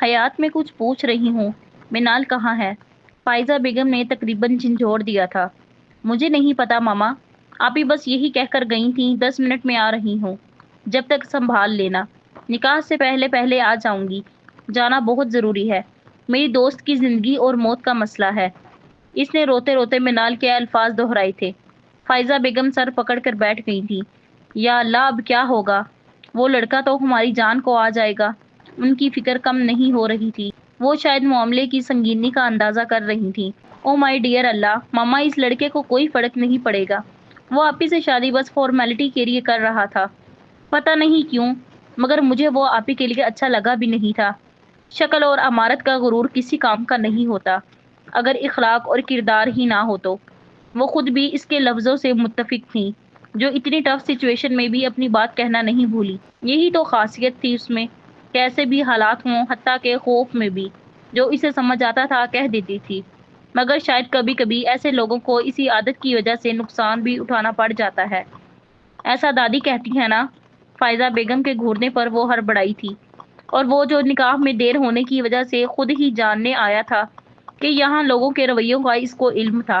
حیات میں کچھ پوچھ رہی ہوں۔ منال کہاں ہے؟ فائزہ بیگم نے تقریباً جھنجھوڑ دیا تھا۔ مجھے نہیں پتا ماما، آپ ہی بس یہی کہہ کر گئی تھیں 10 منٹ میں آ رہی ہوں، جب تک سنبھال لینا، نکاح سے پہلے پہلے آ جاؤں گی، جانا بہت ضروری ہے، میری دوست کی زندگی اور موت کا مسئلہ ہے۔ اس نے روتے روتے منال کے الفاظ دہرائے تھے۔ فائزہ بیگم سر پکڑ کر بیٹھ گئی تھی۔ یا اللہ اب کیا ہوگا؟ وہ لڑکا تو ہماری جان کو آ جائے گا۔ ان کی فکر کم نہیں ہو رہی تھی۔ وہ شاید معاملے کی سنگینی کا اندازہ کر رہی تھی۔ او مائی ڈیئر اللہ، ماما اس لڑکے کو کوئی فرق نہیں پڑے گا۔ وہ آپی سے شادی بس فارمیلٹی کے لیے کر رہا تھا۔ پتہ نہیں کیوں، مگر مجھے وہ آپی کے لیے اچھا لگا بھی نہیں تھا۔ شکل اور امارت کا غرور کسی کام کا نہیں ہوتا، اگر اخلاق اور کردار ہی نہ ہو تو۔ وہ خود بھی اس کے لفظوں سے متفق تھیں، جو اتنی ٹف سچویشن میں بھی اپنی بات کہنا نہیں بھولی۔ یہی تو خاصیت تھی اس میں، کیسے بھی حالات ہوں، حتیٰ کہ خوف میں بھی، جو اسے سمجھ آتا تھا کہہ دیتی تھی۔ مگر شاید کبھی کبھی ایسے لوگوں کو اسی عادت کی وجہ سے نقصان بھی اٹھانا پڑ جاتا ہے۔ ایسا دادی کہتی ہے نا۔ فائزہ بیگم کے گھورنے پر وہ ہڑبڑائی تھی، اور وہ جو نکاح میں دیر ہونے کی وجہ سے خود ہی جاننے آیا تھا کہ یہاں لوگوں کے رویوں کا اس کو علم تھا۔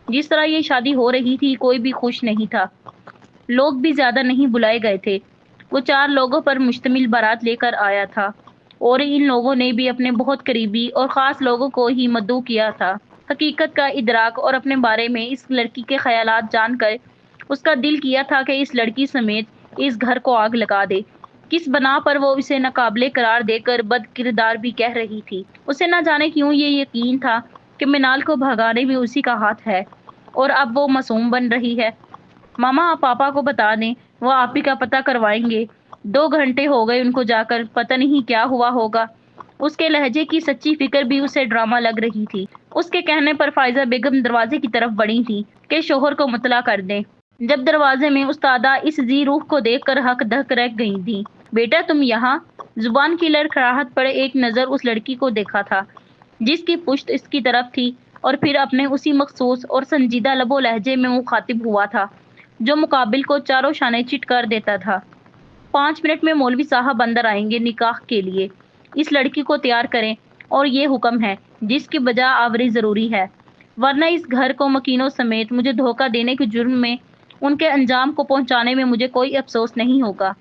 جس طرح یہ شادی ہو رہی تھی کوئی بھی خوش نہیں تھا۔ لوگ بھی زیادہ نہیں بلائے گئے تھے۔ وہ 4 لوگوں پر مشتمل بارات لے کر آیا تھا، اور ان لوگوں نے بھی اپنے بہت قریبی اور خاص لوگوں کو ہی مدعو کیا تھا۔ حقیقت کا ادراک اور اپنے بارے میں اس لڑکی کے خیالات جان کر اس کا دل کیا تھا کہ اس لڑکی سمیت اس گھر کو آگ لگا دے۔ کس بنا پر وہ اسے ناقابل قرار دے کر بد کردار بھی کہہ رہی تھی۔ اسے نہ جانے کیوں یہ یقین تھا کہ منال کو بھگانے میں اسی کا ہاتھ ہے، اور اب وہ معصوم بن رہی ہے۔ ماما آپ پاپا کو بتا دیں، وہ آپ ہی کا پتہ کروائیں گے۔ 2 گھنٹے ہو گئے ان کو جا کر، پتہ نہیں کیا ہوا ہوگا۔ اس کے لہجے کی سچی فکر بھی اسے ڈرامہ لگ رہی تھی۔ اس کے کہنے پر فائزہ بیگم دروازے کی طرف بڑھی تھی کہ شوہر کو مطلع کر دیں، جب دروازے میں استادہ اس ذی روح کو دیکھ کر ہک دھک رہ گئی تھی۔ بیٹا تم یہاں؟ زبان کی لڑکھڑاہٹ پر ایک نظر اس لڑکی کو دیکھا تھا جس کی پشت اس کی طرف تھی، اور پھر اپنے اسی مخصوص اور سنجیدہ لب و لہجے میں مخاطب ہوا تھا جو مقابل کو چاروں شانے چٹ کر دیتا تھا۔ 5 منٹ میں مولوی صاحب اندر آئیں گے نکاح کے لیے، اس لڑکی کو تیار کریں، اور یہ حکم ہے جس کی بجا آوری ضروری ہے، ورنہ اس گھر کو مکینوں سمیت مجھے دھوکہ دینے کے جرم میں ان کے انجام کو پہنچانے میں مجھے کوئی افسوس نہیں ہوگا۔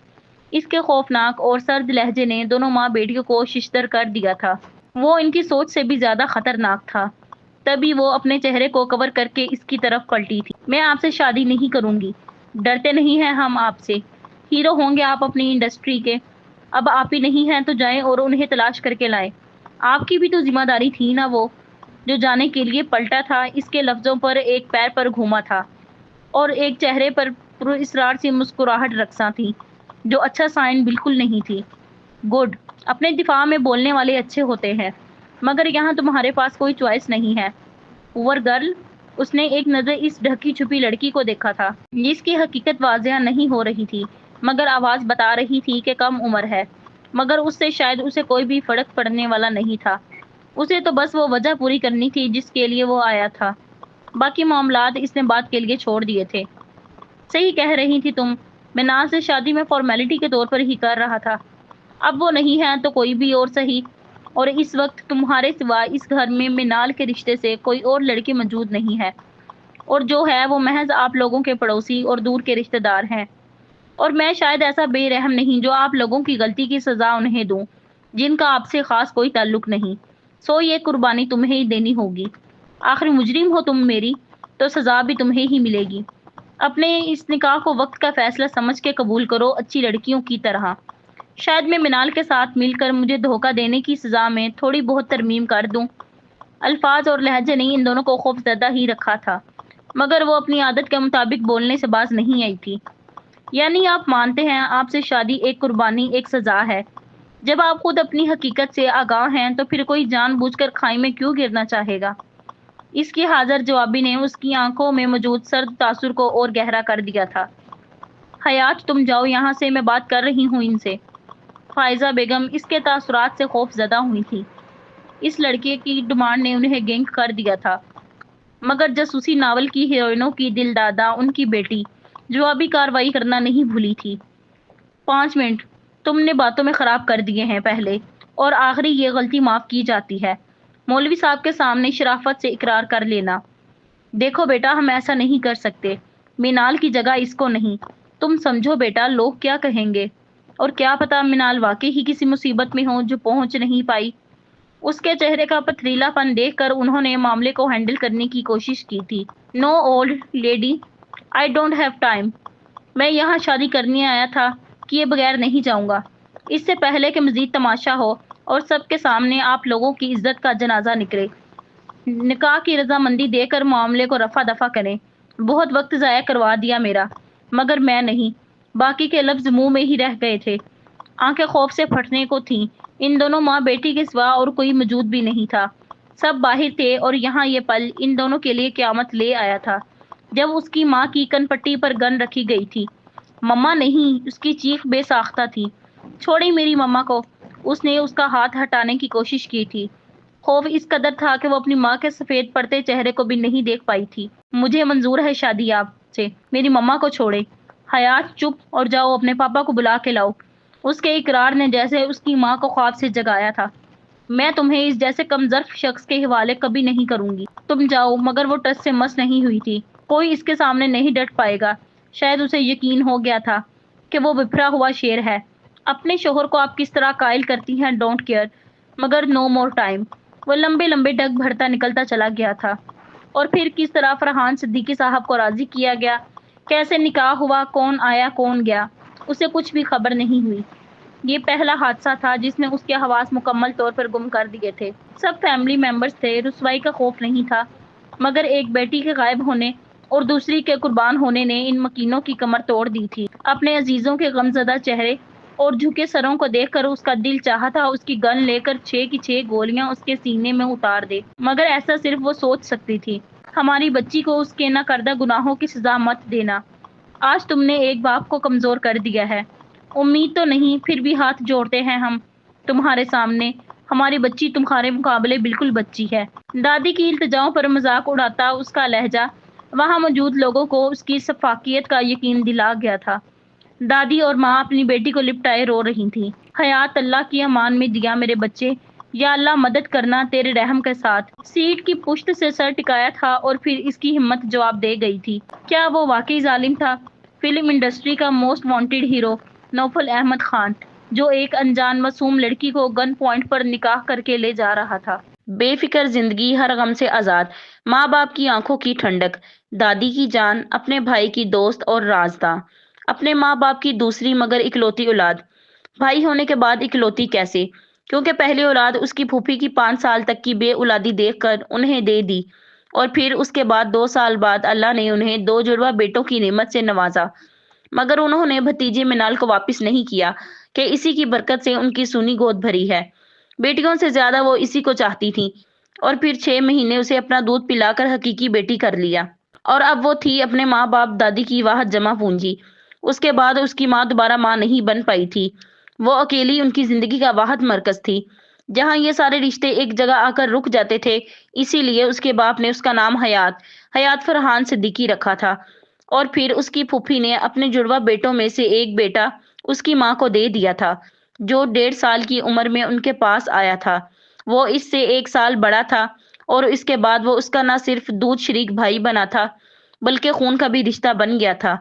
اس کے خوفناک اور سرد لہجے نے دونوں ماں بیٹیوں کو ششدر کر دیا تھا۔ وہ ان کی سوچ سے بھی زیادہ خطرناک تھا۔ تبھی وہ اپنے چہرے کو کور کر کے اس کی طرف پلٹی تھی۔ میں آپ سے شادی نہیں کروں گی۔ ڈرتے نہیں ہیں ہم آپ سے؟ ہیرو ہوں گے آپ اپنی انڈسٹری کے۔ اب آپ ہی نہیں ہیں تو جائیں اور انہیں تلاش کر کے لائیں۔ آپ کی بھی تو ذمہ داری تھی نا۔ وہ جو جانے کے لیے پلٹا تھا، اس کے لفظوں پر ایک پیر پر گھوما تھا، اور ایک چہرے پر پراسرار سی مسکراہٹ رقصاں تھی، جو اچھا سائن بالکل نہیں تھی۔ گڈ، اپنے دفاع میں بولنے والے اچھے ہوتے ہیں، مگر یہاں تمہارے پاس کوئی چوائس نہیں ہے۔ پور گرل، اس نے ایک نظر اس ڈھکی چھپی لڑکی کو دیکھا تھا جس کی حقیقت واضح نہیں ہو رہی تھی، مگر آواز بتا رہی تھی کہ کم عمر ہے، مگر اس سے شاید اسے کوئی بھی فرق پڑنے والا نہیں تھا۔ اسے تو بس وہ وجہ پوری کرنی تھی جس کے لیے وہ آیا تھا، باقی معاملات اس نے بات کے لیے چھوڑ دیے تھے۔ صحیح کہہ رہی تھی تم، منال سے شادی میں فارمیلٹی کے طور پر ہی کر رہا تھا۔ اب وہ نہیں ہے تو کوئی بھی اور صحیح، اور اس وقت تمہارے سوا اس گھر میں منال کے رشتے سے کوئی اور لڑکی موجود نہیں ہے، اور جو ہے وہ محض آپ لوگوں کے پڑوسی اور دور کے رشتے دار ہیں، اور میں شاید ایسا بے رحم نہیں جو آپ لوگوں کی غلطی کی سزا انہیں دوں جن کا آپ سے خاص کوئی تعلق نہیں۔ سو یہ قربانی تمہیں ہی دینی ہوگی۔ آخر مجرم ہو تم میری، تو سزا بھی تمہیں ہی ملے گی۔ اپنے اس نکاح کو وقت کا فیصلہ سمجھ کے قبول کرو، اچھی لڑکیوں کی طرح۔ شاید میں منال کے ساتھ مل کر مجھے دھوکہ دینے کی سزا میں تھوڑی بہت ترمیم کر دوں۔ الفاظ اور لہجے نے ان دونوں کو خوف زدہ ہی رکھا تھا، مگر وہ اپنی عادت کے مطابق بولنے سے باز نہیں آئی تھی۔ یعنی آپ مانتے ہیں آپ سے شادی ایک قربانی، ایک سزا ہے؟ جب آپ خود اپنی حقیقت سے آگاہ ہیں تو پھر کوئی جان بوجھ کر کھائی میں کیوں گرنا چاہے گا؟ اس کی حاضر جوابی نے اس کی آنکھوں میں موجود سرد تاثر کو اور گہرا کر دیا تھا۔ حیات تم جاؤ یہاں سے، میں بات کر رہی ہوں ان سے۔ فائزہ بیگم اس کے تاثرات سے خوف زدہ ہوئی تھی۔ اس لڑکے کی ڈیمانڈ نے انہیں گینگ کر دیا تھا، مگر جاسوسی ناول کی ہیروئنوں کی دل دادا ان کی بیٹی جوابی کارروائی کرنا نہیں بھولی تھی۔ 5 منٹ تم نے باتوں میں خراب کر دیے ہیں۔ پہلے اور آخری یہ غلطی معاف کی جاتی ہے، مولوی صاحب کے سامنے شرافت سے اقرار کر لینا، دیکھو بیٹا ہم ایسا نہیں کر سکتے، مینال کی جگہ اس کو نہیں، تم سمجھو بیٹا لوگ کیا کہیں گے، اور کیا پتا مینال واقعی ہی کسی مصیبت میں ہو جو پہنچ نہیں پائی۔ اس کے چہرے کا پتھریلا پن دیکھ کر انہوں نے معاملے کو ہینڈل کرنے کی کوشش کی تھی۔ No old lady, I don't have time, میں یہاں شادی کرنے آیا تھا، کیے بغیر نہیں جاؤں گا، اس سے پہلے کہ مزید تماشا ہو اور سب کے سامنے آپ لوگوں کی عزت کا جنازہ نکلے۔ نکاح کی رضامندی دے کر معاملے کو رفع دفع کریں۔ بہت وقت ضائع کروا دیا میرا، مگر میں نہیں۔ باقی کے لفظ منہ میں ہی رہ گئے تھے، آنکھیں خوف سے پھٹنے کو تھیں۔ ان دونوں ماں بیٹی کے سوا اور کوئی موجود بھی نہیں تھا، سب باہر تھے اور یہاں یہ پل ان دونوں کے لیے قیامت لے آیا تھا۔ جب اس کی ماں کی کن پٹی پر گن رکھی گئی تھی، مما نہیں، اس کی چیخ بے ساختہ تھی، چھوڑی میری مما کو۔ اس نے اس کا ہاتھ ہٹانے کی کوشش کی تھی، خوف اس قدر تھا کہ وہ اپنی ماں کے سفید پڑتے چہرے کو بھی نہیں دیکھ پائی تھی۔ مجھے منظور ہے شادی آپ سے، میری مما کو چھوڑے۔ حیات چپ اور جاؤ اپنے پاپا کو بلا کے لاؤ۔ اس کے اقرار نے جیسے اس کی ماں کو خواب سے جگایا تھا۔ میں تمہیں اس جیسے کم ظرف شخص کے حوالے کبھی نہیں کروں گی، تم جاؤ۔ مگر وہ ٹس سے مس نہیں ہوئی تھی، کوئی اس کے سامنے نہیں ڈٹ پائے گا۔ شاید اسے یقین ہو گیا تھا کہ وہ بپھرا ہوا شیر ہے۔ اپنے شوہر کو آپ کس طرح قائل کرتی ہیں ڈونٹ کیئر، مگر نو مور ٹائم۔ وہ لمبے لمبے ڈگ بھرتا نکلتا چلا گیا تھا۔ اور پھر کس طرح فرحان صدیقی صاحب کو راضی کیا گیا، کیسے نکاح ہوا، کون آیا کون گیا، اسے کچھ بھی خبر نہیں ہوئی۔ یہ پہلا حادثہ تھا جس نے اس کے حواس مکمل طور پر گم کر دیے تھے۔ سب فیملی ممبرز تھے، رسوائی کا خوف نہیں تھا، مگر ایک بیٹی کے غائب ہونے اور دوسری کے قربان ہونے نے ان مکینوں کی کمر توڑ دی تھی۔ اپنے عزیزوں کے غمزدہ چہرے اور جھکے سروں کو دیکھ کر اس کا دل چاہا تھا اس کی گن لے کر 6 کی 6 گولیاں اس کے سینے میں اتار دے، مگر ایسا صرف وہ سوچ سکتی تھی۔ ہماری بچی کو اس کے نہ کردہ گناہوں کی سزا مت دینا۔ آج تم نے ایک باپ کو کمزور کر دیا ہے۔ امید تو نہیں، پھر بھی ہاتھ جوڑتے ہیں ہم تمہارے سامنے، ہماری بچی تمہارے مقابلے بالکل بچی ہے۔ دادی کی التجاؤں پر مذاق اڑاتا اس کا لہجہ وہاں موجود لوگوں کو اس کی شفافیت کا یقین دلا گیا تھا۔ دادی اور ماں اپنی بیٹی کو لپٹائے رو رہی تھیں۔ حیات اللہ کی امان میں جیا میرے بچے، یا اللہ مدد کرنا تیرے رحم کے ساتھ۔ سیٹ کی پشت سے سر ٹکایا تھا اور پھر اس کی ہمت جواب دے گئی تھی۔ کیا وہ واقعی ظالم تھا؟ فلم انڈسٹری کا موسٹ وانٹڈ ہیرو نوفل احمد خان، جو ایک انجان معصوم لڑکی کو گن پوائنٹ پر نکاح کر کے لے جا رہا تھا۔ بے فکر زندگی، ہر غم سے آزاد، ماں باپ کی آنکھوں کی ٹھنڈک، دادی کی جان، اپنے بھائی کی دوست اور رازداں، اپنے ماں باپ کی دوسری مگر اکلوتی اولاد، بھائی ہونے کے بعد اکلوتی کیسے؟ کیونکہ پہلی اولاد اس کی پھوپھی کی 5 سال تک کی بے اولادی دیکھ کر انہیں دے دی، اور پھر اس کے بعد 2 سال بعد اللہ نے انہیں 2 جڑواں بیٹوں کی نعمت سے نوازا، مگر انہوں نے بھتیجے منال کو واپس نہیں کیا کہ اسی کی برکت سے ان کی سونی گود بھری ہے۔ بیٹیوں سے زیادہ وہ اسی کو چاہتی تھیں، اور پھر 6 مہینے اسے اپنا دودھ پلا کر حقیقی بیٹی کر لیا، اور اب وہ تھی اپنے ماں باپ دادی کی واحد جمع پونجی۔ اس کے بعد اس کی ماں دوبارہ ماں نہیں بن پائی تھی، وہ اکیلی ان کی زندگی کا واحد مرکز تھی، جہاں یہ سارے رشتے ایک جگہ آ کر رک جاتے تھے۔ اسی لیے اس کے باپ نے اس کا نام حیات فرحان صدیقی رکھا تھا، اور پھر اس کی پھوپھی نے اپنے جڑواں بیٹوں میں سے ایک بیٹا اس کی ماں کو دے دیا تھا، جو 1.5 سال کی عمر میں ان کے پاس آیا تھا۔ وہ اس سے 1 سال بڑا تھا، اور اس کے بعد وہ اس کا نہ صرف دودھ شریک بھائی بنا تھا بلکہ خون کا بھی رشتہ بن گیا تھا۔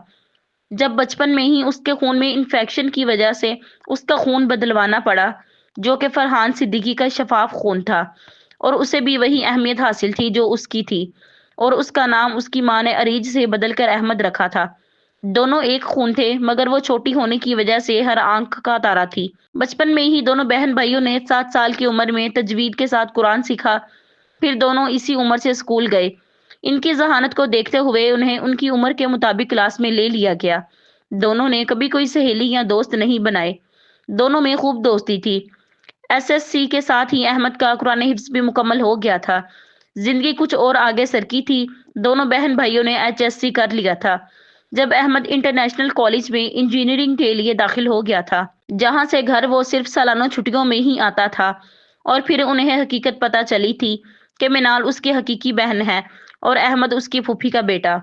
جب بچپن میں ہی اس کے خون میں انفیکشن کی وجہ سے اس کا خون بدلوانا پڑا، جو کہ فرحان صدیقی کا شفاف خون تھا، اور اسے بھی وہی اہمیت حاصل تھی جو اس کی تھی، اور اس کا نام اس کی ماں نے اریج سے بدل کر احمد رکھا تھا۔ دونوں ایک خون تھے، مگر وہ چھوٹی ہونے کی وجہ سے ہر آنکھ کا تارا تھی۔ بچپن میں ہی دونوں بہن بھائیوں نے 7 سال کی عمر میں تجوید کے ساتھ قرآن سیکھا، پھر دونوں اسی عمر سے اسکول گئے۔ ان کی ذہانت کو دیکھتے ہوئے انہیں ان کی عمر کے مطابق کلاس میں لے لیا گیا۔ دونوں نے کبھی کوئی سہیلی یا دوست نہیں بنائے، دونوں میں خوب دوستی تھی۔ SSC کے ساتھ ہی احمد کا قرآن حفظ بھی مکمل ہو گیا تھا۔ زندگی کچھ اور آگے سرکی تھی، دونوں بہن بھائیوں نے HSC کر لیا تھا جب احمد انٹرنیشنل کالج میں انجینئرنگ کے لیے داخل ہو گیا تھا، جہاں سے گھر وہ صرف سالانہ چھٹیوں میں ہی آتا تھا، اور پھر انہیں حقیقت پتہ چلی تھی کہ منال اس کی حقیقی بہن ہے اور احمد اس کی پھوپھی کا بیٹا،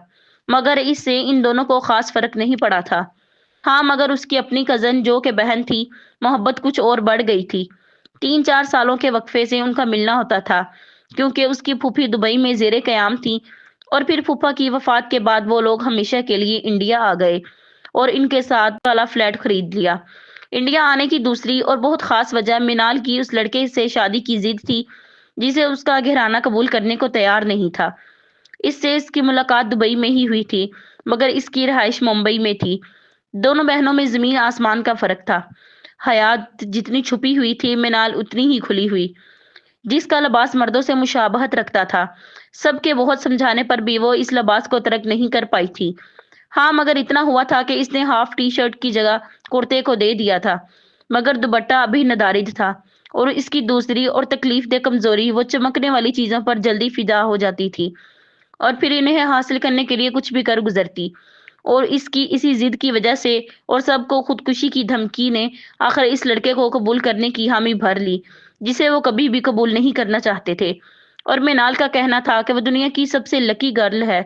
مگر اس سے ان دونوں کو خاص فرق نہیں پڑا تھا۔ ہاں، مگر اس کی اپنی کزن جو کہ بہن تھی، محبت کچھ اور بڑھ گئی تھی۔ 3-4 سالوں کے وقفے سے ان کا ملنا ہوتا تھا، کیونکہ اس کی پھوپھی دبئی میں زیر قیام تھی، اور پھر پھوپھا کی وفات کے بعد وہ لوگ ہمیشہ کے لیے انڈیا آ گئے اور ان کے ساتھ والا فلیٹ خرید لیا۔ انڈیا آنے کی دوسری اور بہت خاص وجہ منال کی اس لڑکے سے شادی کی ضد تھی جسے اس کا گھرانہ قبول کرنے کو تیار نہیں تھا۔ اس سے اس کی ملاقات دبئی میں ہی ہوئی تھی، مگر اس کی رہائش ممبئی میں تھی۔ دونوں بہنوں میں زمین آسمان کا فرق تھا۔ حیات جتنی چھپی ہوئی تھی، منال اتنی ہی کھلی ہوئی۔ جس کا لباس مردوں سے مشابہت رکھتا تھا، سب کے بہت سمجھانے پر بھی وہ اس لباس کو ترک نہیں کر پائی تھی۔ ہاں، مگر اتنا ہوا تھا کہ اس نے ہاف ٹی شرٹ کی جگہ کرتے کو دے دیا تھا، مگر دوپٹہ ابھی نادارد تھا، اور اس کی دوسری اور تکلیف دہ کمزوری وہ چمکنے والی چیزوں پر جلدی فدا ہو جاتی تھی اور پھر انہیں حاصل کرنے کے لیے کچھ بھی کر گزرتی، اور اس کی اسی ضد کی وجہ سے اور سب کو خودکشی کی دھمکی نے آخر اس لڑکے کو قبول کرنے کی حامی بھر لی جسے وہ کبھی بھی قبول نہیں کرنا چاہتے تھے۔ اور منال کا کہنا تھا کہ وہ دنیا کی سب سے لکی گرل ہے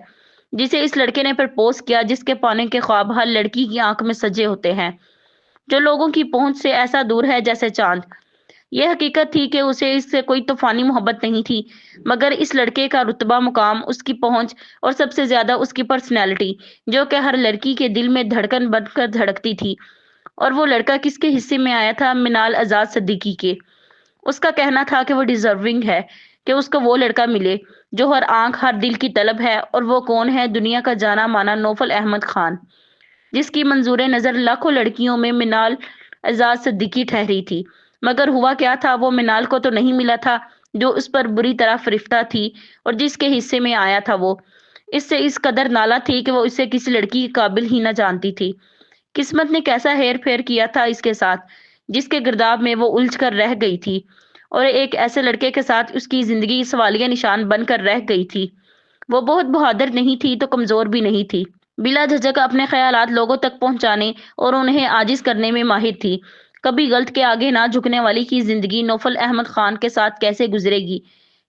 جسے اس لڑکے نے پرپوز کیا، جس کے پانے کے خواب ہر لڑکی کی آنکھ میں سجے ہوتے ہیں، جو لوگوں کی پہنچ سے ایسا دور ہے جیسے چاند۔ یہ حقیقت تھی کہ اسے اس سے کوئی طوفانی محبت نہیں تھی، مگر اس لڑکے کا رتبہ، مقام، اس کی پہنچ اور سب سے زیادہ اس کی پرسنالٹی، جو کہ ہر لڑکی کے دل میں دھڑکن بن کر دھڑکتی تھی۔ اور وہ لڑکا کس کے حصے میں آیا تھا؟ منال آزاد صدیقی کے۔ اس کا کہنا تھا کہ وہ ڈیزرونگ ہے کہ اس کو وہ لڑکا ملے جو ہر آنکھ، ہر دل کی طلب ہے، اور وہ کون ہے؟ دنیا کا جانا مانا نوفل احمد خان، جس کی منظور نظر لاکھوں لڑکیوں میں منال آزاد صدیقی ٹھہری تھی۔ مگر ہوا کیا تھا؟ وہ منال کو تو نہیں ملا تھا جو اس پر بری طرح فریفتہ تھی اور جس کے حصے میں آیا تھا۔ وہ اس سے اس قدر نالا تھی کہ وہ اسے کسی لڑکی کے قابل ہی نہ جانتی تھی۔ قسمت نے کیسا ہیر پھیر کیا تھا اس کے ساتھ، جس کے گرداب میں وہ الجھ کر رہ گئی تھی، اور ایک ایسے لڑکے کے ساتھ اس کی زندگی سوالیہ نشان بن کر رہ گئی تھی۔ وہ بہت بہادر نہیں تھی تو کمزور بھی نہیں تھی، بلا جھجک اپنے خیالات لوگوں تک پہنچانے اور انہیں عاجز کرنے میں ماہر تھی۔ کبھی غلط کے آگے نہ جھکنے والی کی زندگی نوفل احمد خان کے ساتھ کیسے گزرے گی؟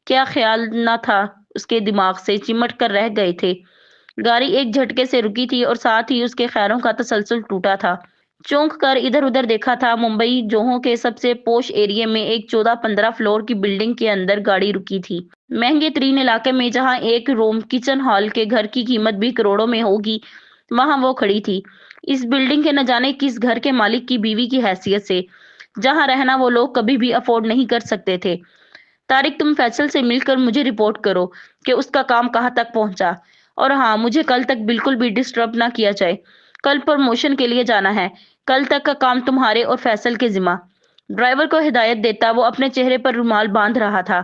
کیا خیال نہ تھا اس کے دماغ سے چمٹ کر رہ گئے تھے۔ گاڑی ایک جھٹکے سے رکی تھی اور ساتھ ہی اس کے خیروں کا تسلسل ٹوٹا تھا۔ چونک کر ادھر ادھر دیکھا تھا۔ ممبئی جوہو کے سب سے پوش ایریے میں ایک 14-15 فلور کی بلڈنگ کے اندر گاڑی رکی تھی، مہنگے ترین علاقے میں، جہاں ایک روم کچن ہال کے گھر کی قیمت بھی کروڑوں میں ہوگی، وہاں وہ کھڑی تھی، اس بلڈنگ کے نہ جانے کس گھر کے مالک کی بیوی کی حیثیت سے، جہاں رہنا وہ لوگ کبھی بھی افورڈ نہیں کر سکتے تھے۔ طارق، تم فیصل سے مل کر مجھے رپورٹ کرو کہ اس کا کام کہاں تک پہنچا، اور ہاں، مجھے کل تک بالکل بھی ڈسٹرب نہ کیا جائے، کل پروموشن کے لیے جانا ہے، کل تک کا کام تمہارے اور فیصل کے ذمہ۔ ڈرائیور کو ہدایت دیتا وہ اپنے چہرے پر رومال باندھ رہا تھا،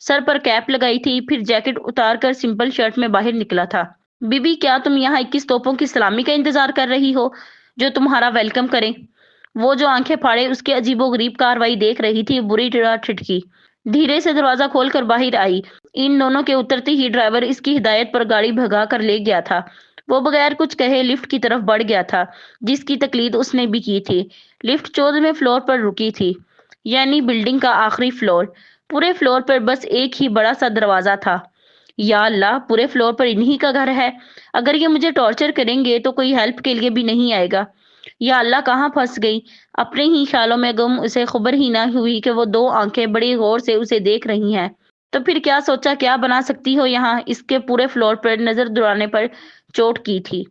سر پر کیپ لگائی تھی، پھر جیکٹ اتار کر سمپل شرٹ میں باہر نکلا تھا۔ بی بی، کیا تم یہاں 21 توپوں کی سلامی کا انتظار کر رہی ہو جو تمہارا ویلکم کریں؟ وہ جو آنکھیں پھاڑے اس کی عجیب و غریب کاروائی دیکھ رہی تھی، بری طرح ٹھٹکی، دھیرے سے دروازہ کھول کر باہر آئی۔ ان دونوں کے اترتے ہی ڈرائیور اس کی ہدایت پر گاڑی بھگا کر لے گیا تھا۔ وہ بغیر کچھ کہے لفٹ کی طرف بڑھ گیا تھا، جس کی تقلید اس نے بھی کی تھی۔ لفٹ 14ویں فلور پر رکی تھی، یعنی بلڈنگ کا آخری فلور۔ پورے فلور پر بس ایک ہی بڑا سا دروازہ تھا۔ یا اللہ، پورے فلور پر انہی کا گھر ہے؟ اگر یہ مجھے ٹارچر کریں گے تو کوئی ہیلپ کے لیے بھی نہیں آئے گا۔ یا اللہ، کہاں پھنس گئی؟ اپنے ہی خیالوں میں گم اسے خبر ہی نہ ہوئی کہ وہ دو آنکھیں بڑی غور سے اسے دیکھ رہی ہیں۔ تو پھر کیا سوچا کیا بنا سکتی ہو یہاں؟ اس کے پورے فلور پر نظر دوڑانے پر چوٹ کی تھی۔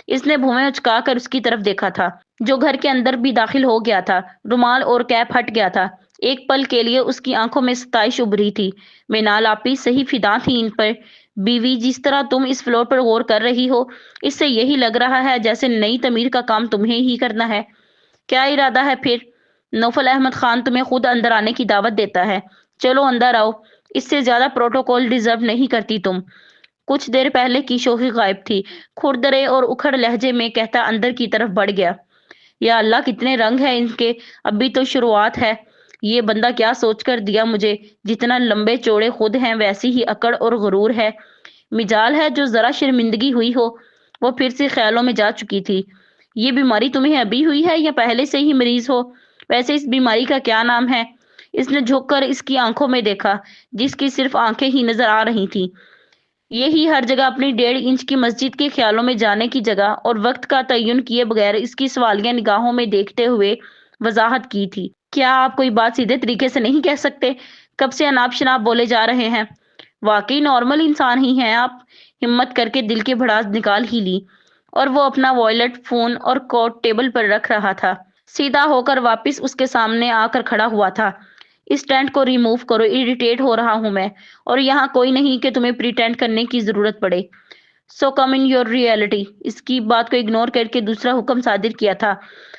اس نے بھویں اچکا کر اس کی طرف دیکھا تھا، جو گھر کے اندر بھی داخل ہو گیا تھا۔ رومال اور کیپ ہٹ گیا تھا۔ ایک پل کے لیے اس کی آنکھوں میں ستائش ابھری تھی۔ منال آپی صحیح فدا تھی ان پر۔ بیوی، جس طرح تم اس فلور پر غور کر رہی ہو، اس سے یہی لگ رہا ہے جیسے نئی تعمیر کا کام تمہیں ہی کرنا ہے۔ کیا ارادہ ہے پھر؟ نوفل احمد خان تمہیں خود اندر آنے کی دعوت دیتا ہے۔ چلو اندر آؤ، اس سے زیادہ پروٹوکول ڈیزرو نہیں کرتی تم۔ کچھ دیر پہلے کی شوخی غائب تھی۔ کھردرے اور اکھڑ لہجے میں کہتا اندر کی طرف بڑھ گیا۔ یا اللہ، کتنے رنگ ہیں ان کے، ابھی تو شروعات ہے۔ یہ بندہ کیا سوچ کر دیا مجھے؟ جتنا لمبے چوڑے خود ہیں ویسی ہی اکڑ اور غرور ہے۔ مجال ہے جو ذرا شرمندگی ہوئی ہو۔ وہ پھر سے خیالوں میں جا چکی تھی۔ یہ بیماری تمہیں ابھی ہوئی ہے یا پہلے سے ہی مریض ہو؟ ویسے اس بیماری کا کیا نام ہے؟ اس نے جھک کر اس کی آنکھوں میں دیکھا، جس کی صرف آنکھیں ہی نظر آ رہی تھیں۔ یہی ہر جگہ اپنی 1.5 انچ کی مسجد کے خیالوں میں جانے کی جگہ اور وقت کا تعین کیے بغیر اس کی سوالیہ نگاہوں میں دیکھتے ہوئے وضاحت کی تھی۔ کیا آپ کوئی بات سیدھے طریقے سے نہیں کہہ سکتے؟ کب سے اناب شناب بولے جا رہے ہیں؟ واقعی نارمل انسان ہی ہیں آپ۔ ہمت کر کے دل کی بھڑاس نکال ہی لی، اور وہ اپنا وائلٹ فون اور کوٹ ٹیبل پر رکھ رہا تھا۔ سیدھا ہو کر واپس اس کے سامنے آ کر کھڑا ہوا تھا۔ اس ٹینٹ کو ریموو کرو، اریٹیٹ ہو رہا ہوں میں، اور یہاں کوئی نہیں کہ تمہیں پریٹینڈ کرنے کی ضرورت پڑے۔ سو کم ان یور ریئلٹی۔ اس کی بات کو اگنور کر کے دوسرا حکم صادر کیا تھا،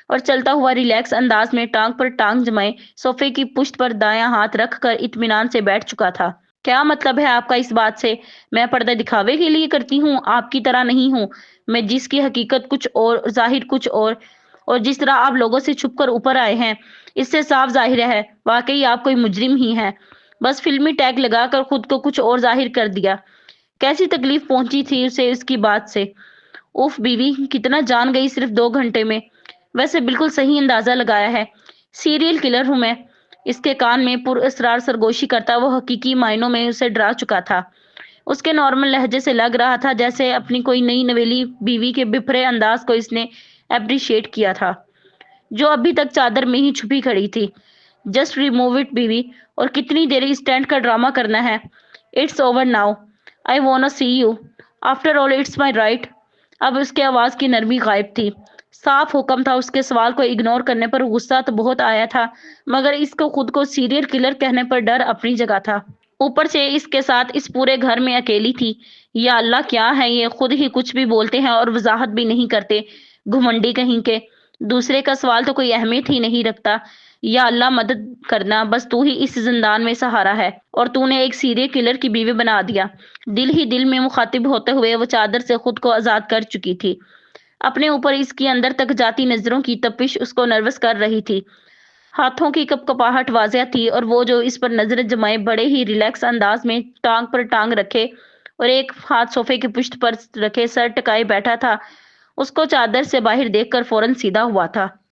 اور چلتا ہوا ریلیکس انداز میں ٹانگ پر ٹانگ جمائے صوفے کی پشت پر دایاں ہاتھ رکھ کر اطمینان سے بیٹھ چکا تھا۔ کیا مطلب ہے آپ کا اس بات سے؟ میں پردہ دکھاوے کے لیے کرتی ہوں؟ آپ کی طرح نہیں ہوں میں، جس کی حقیقت کچھ اور، ظاہر کچھ اور جس طرح آپ لوگوں سے چھپ کر اوپر آئے ہیں، اس سے صاف ظاہر ہے واقعی آپ کوئی مجرم ہی ہیں۔ بس فلمی ٹیگ لگا کر خود کو کچھ اور ظاہر کر دیا۔ کیسی تکلیف پہنچی تھی اسے اس کی بات سے؟ اوف بیوی، کتنا جان گئی صرف 2 گھنٹے میں۔ ویسے بالکل صحیح اندازہ لگایا ہے، سیریل کلر ہوں میں۔ اس کے کان میں پر اسرار سرگوشی کرتا وہ حقیقی معنوں میں اسے ڈرا چکا تھا۔ اس کے نارمل لہجے سے لگ رہا تھا جیسے اپنی کوئی نئی نویلی بیوی کے بپھرے انداز کو اس نے اپریشیٹ کیا تھا، جو ابھی تک چادر میں ہی چھپی کھڑی تھی۔ جسٹ ریموو اٹ بیوی، اور کتنی دیر اس ٹینٹ کا ڈرامہ کرنا ہے؟ It's over now, I wanna see you, after all it's my right. اب اس کے آواز کی نرمی غائب تھی، صاف حکم تھا۔ اس کے سوال کو اگنور کرنے پر غصہ تو بہت آیا تھا، مگر اس کو خود کو سیریل کلر کہنے پر ڈر اپنی جگہ تھا۔ اوپر سے اس کے ساتھ اس پورے گھر میں اکیلی تھی۔ یا اللہ، کیا ہے یہ؟ خود ہی کچھ بھی بولتے ہیں اور وضاحت بھی نہیں کرتے، گھمنڈی کہیں کے۔ دوسرے کا سوال تو کوئی اہمیت ہی نہیں رکھتا۔ یا اللہ مدد کرنا، بس تو ہی اس زندان میں سہارا ہے، اور تو نے ایک سیریل کلر کی بیوی بنا دیا۔ دل ہی دل میں مخاطب ہوتے ہوئے وہ چادر سے خود کو آزاد کر چکی تھی۔ اپنے اوپر اس کی اندر تک جاتی نظروں کی تپش اس کو نروس کر رہی تھی۔ ہاتھوں کی کپ کپاہٹ واضح تھی، اور وہ جو اس پر نظر جمائے بڑے ہی ریلیکس انداز میں ٹانگ پر ٹانگ رکھے اور ایک ہاتھ صوفے کی پشت پر رکھے سر ٹکائے بیٹھا تھا، اس کو چادر سے باہر دیکھ کر فوراً سیدھا ہوا تھا۔